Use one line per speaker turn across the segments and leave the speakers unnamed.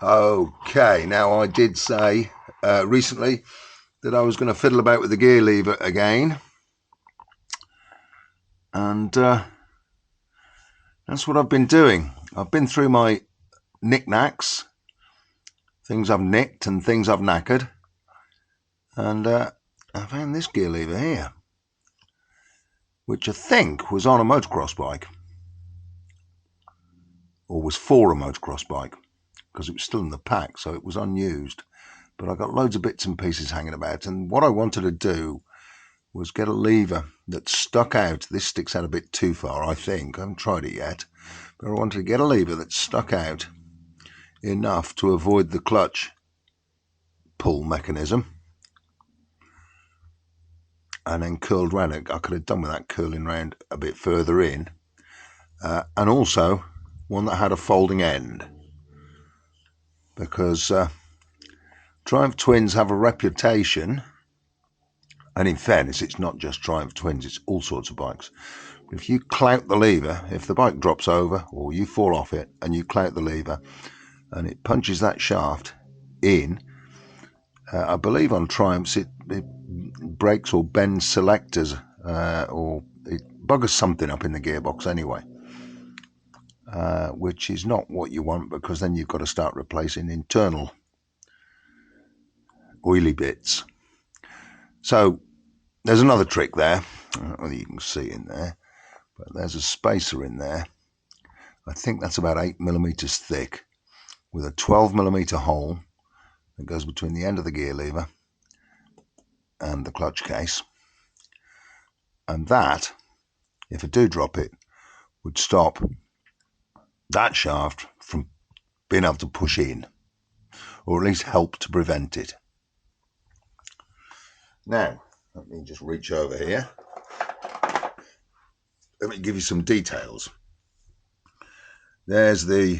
Okay, now I did say recently that I was going to fiddle about with the gear lever again, and that's what I've been doing. I've been through my knickknacks, things I've nicked and things I've knackered, and I found this gear lever here, which I think was on a motocross bike, or was for a motocross bike, because it was still in the pack, so it was unused. But I got loads of bits and pieces hanging about, and what I wanted to do was get a lever that stuck out. This sticks out a bit too far, I think. I haven't tried it yet. But I wanted to get a lever that stuck out enough to avoid the clutch pull mechanism and then curled round it. I could have done with that curling round a bit further in. And also one that had a folding end. Because Triumph Twins have a reputation, and in fairness, it's not just Triumph Twins, it's all sorts of bikes. If you clout the lever, if the bike drops over or you fall off it and you clout the lever and it punches that shaft in, I believe on Triumphs it breaks or bends selectors or it buggers something up in the gearbox anyway, which is not what you want, because then you've got to start replacing internal oily bits. So there's another trick there. I don't know whether you can see in there, but there's a spacer in there. I think that's about 8mm thick, with a 12mm hole that goes between the end of the gear lever and the clutch case. And that, if I do drop it, would stop that shaft from being able to push in, or at least help to prevent it. Now, let me just reach over here. Let me give you some details. There's the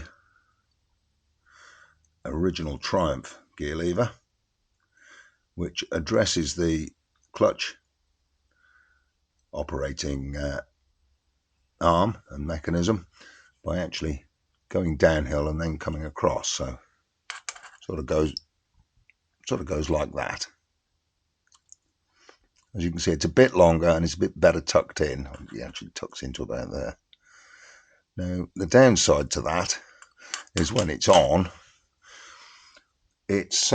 original Triumph gear lever, which addresses the clutch operating arm and mechanism by actually going downhill and then coming across. So sort of goes like that. As you can see, it's a bit longer and it's a bit better tucked in. It actually tucks into about there. Now, the downside to that is when it's on, it's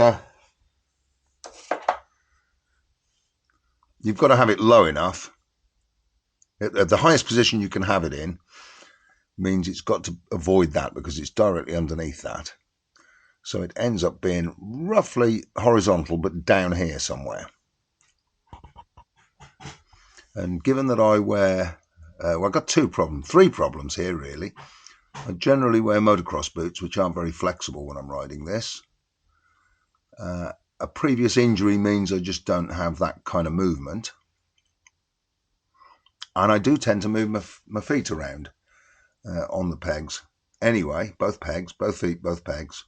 you've got to have it low enough. At the highest position you can have it in means it's got to avoid that, because it's directly underneath that. So it ends up being roughly horizontal, but down here somewhere. And given that I wear, I've got three problems here really. I generally wear motocross boots, which aren't very flexible when I'm riding this. A previous injury means I just don't have that kind of movement. And I do tend to move my feet around on the pegs. Anyway, both feet, both pegs.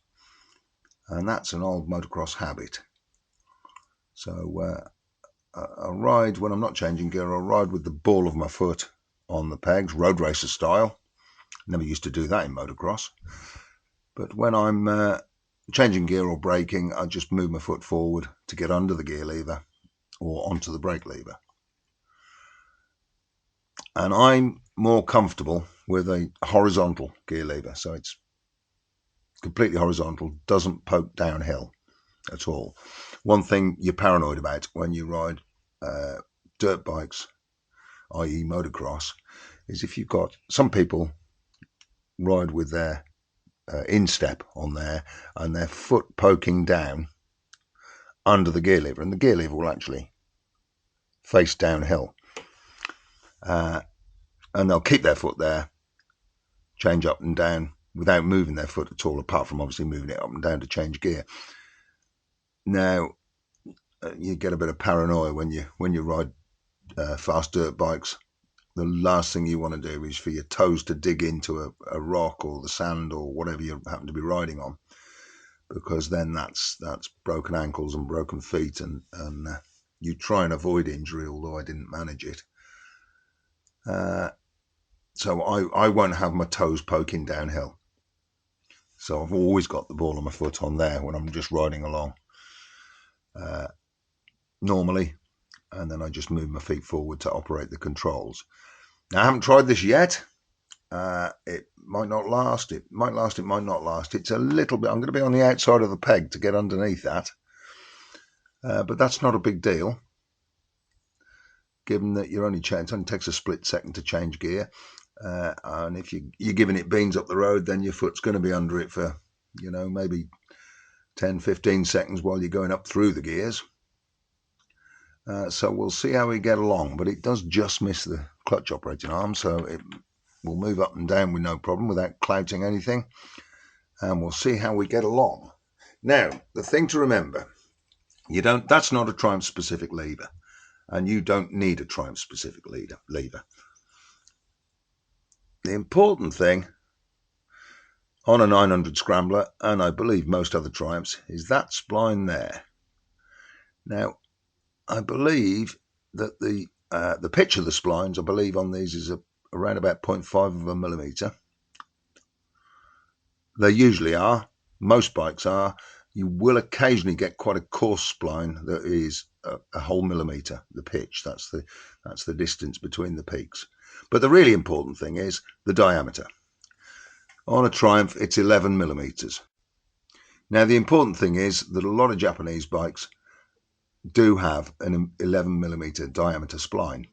And that's an old motocross habit. So I'll ride, when I'm not changing gear, I'll ride with the ball of my foot on the pegs, road racer style. Never used to do that in motocross. But when I'm changing gear or braking, I just move my foot forward to get under the gear lever or onto the brake lever. And I'm more comfortable with a horizontal gear lever. So it's completely horizontal, doesn't poke downhill at all. One thing you're paranoid about when you ride dirt bikes, i.e. motocross, is if you've got, some people ride with their instep on there and their foot poking down under the gear lever, and the gear lever will actually face downhill. And they'll keep their foot there, change up and down without moving their foot at all, apart from obviously moving it up and down to change gear. Now, you get a bit of paranoia when you ride fast dirt bikes. The last thing you want to do is for your toes to dig into a rock or the sand or whatever you happen to be riding on, because then that's broken ankles and broken feet, and you try and avoid injury, although I didn't manage it. So I won't have my toes poking downhill. So I've always got the ball of my foot on there when I'm just riding along normally, and then I just move my feet forward to operate the controls. Now, I haven't tried this yet. It might not last. It might last. It might not last. It's a little bit. I'm going to be on the outside of the peg to get underneath that, but that's not a big deal, given that you're it only takes a split second to change gear, and if you're giving it beans up the road, then your foot's going to be under it for maybe 10-15 seconds while you're going up through the gears. So we'll see how we get along, but it does just miss the clutch operating arm, so it will move up and down with no problem without clouting anything, and we'll see how we get along. Now, the thing to remember, that's not a Triumph specific lever, and you don't need a Triumph specific lever. The important thing on a 900 Scrambler, and I believe most other Triumphs, is that spline there. Now, I believe that the pitch of the splines, I believe on these is around about 0.5 of a millimetre. They usually are. Most bikes are. You will occasionally get quite a coarse spline that is a whole millimetre. The pitch, that's the distance between the peaks. But the really important thing is the diameter. On a Triumph, it's 11 millimetres. Now, the important thing is that a lot of Japanese bikes do have an 11 millimetre diameter spline.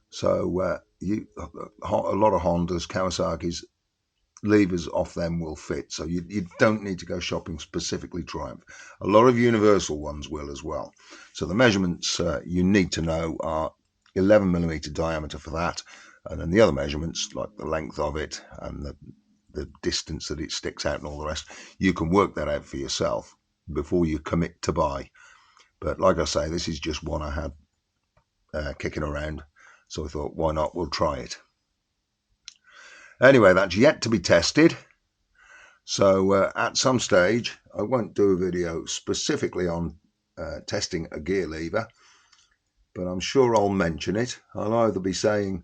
So a lot of Hondas, Kawasaki's, levers off them will fit. So you don't need to go shopping specifically Triumph. A lot of Universal ones will as well. So the measurements you need to know are 11 millimetre diameter for that. And then the other measurements, like the length of it and the distance that it sticks out and all the rest, you can work that out for yourself before you commit to buy. But like I say, this is just one I had kicking around. So I thought, why not? We'll try it. Anyway, that's yet to be tested. So at some stage, I won't do a video specifically on testing a gear lever, but I'm sure I'll mention it. I'll either be saying,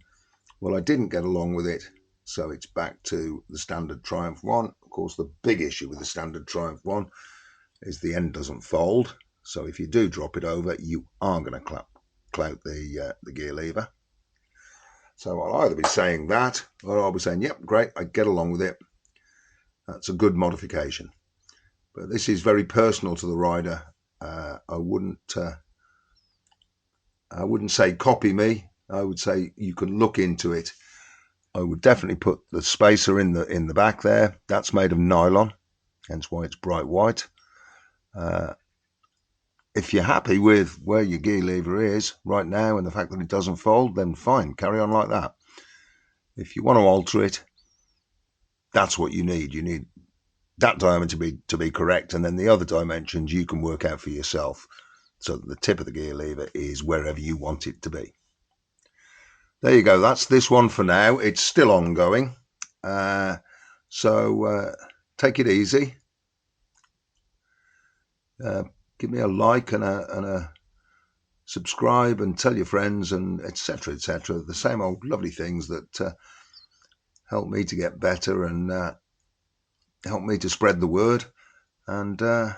well, I didn't get along with it, so it's back to the standard Triumph one. Of course, the big issue with the standard Triumph one is the end doesn't fold. So if you do drop it over, you are going to clout the gear lever. So I'll either be saying that, or I'll be saying, yep, great, I get along with it. That's a good modification. But this is very personal to the rider. I wouldn't say copy me. I would say you can look into it. I would definitely put the spacer in the back there. That's made of nylon, hence why it's bright white. If you're happy with where your gear lever is right now and the fact that it doesn't fold, then fine, carry on like that. If you want to alter it, that's what you need. You need that diameter to be correct, and then the other dimensions you can work out for yourself, so that the tip of the gear lever is wherever you want it to be. There you go. That's this one for now. It's still ongoing, so take it easy. Give me a like and a subscribe, and tell your friends, and etc. etc. The same old lovely things that help me to get better and help me to spread the word. And what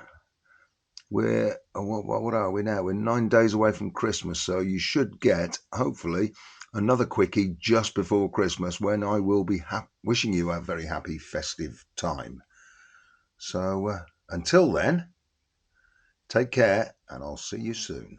are we now? We're 9 days away from Christmas, so you should get, hopefully, another quickie just before Christmas, when I will be wishing you a very happy festive time. So until then, take care, and I'll see you soon.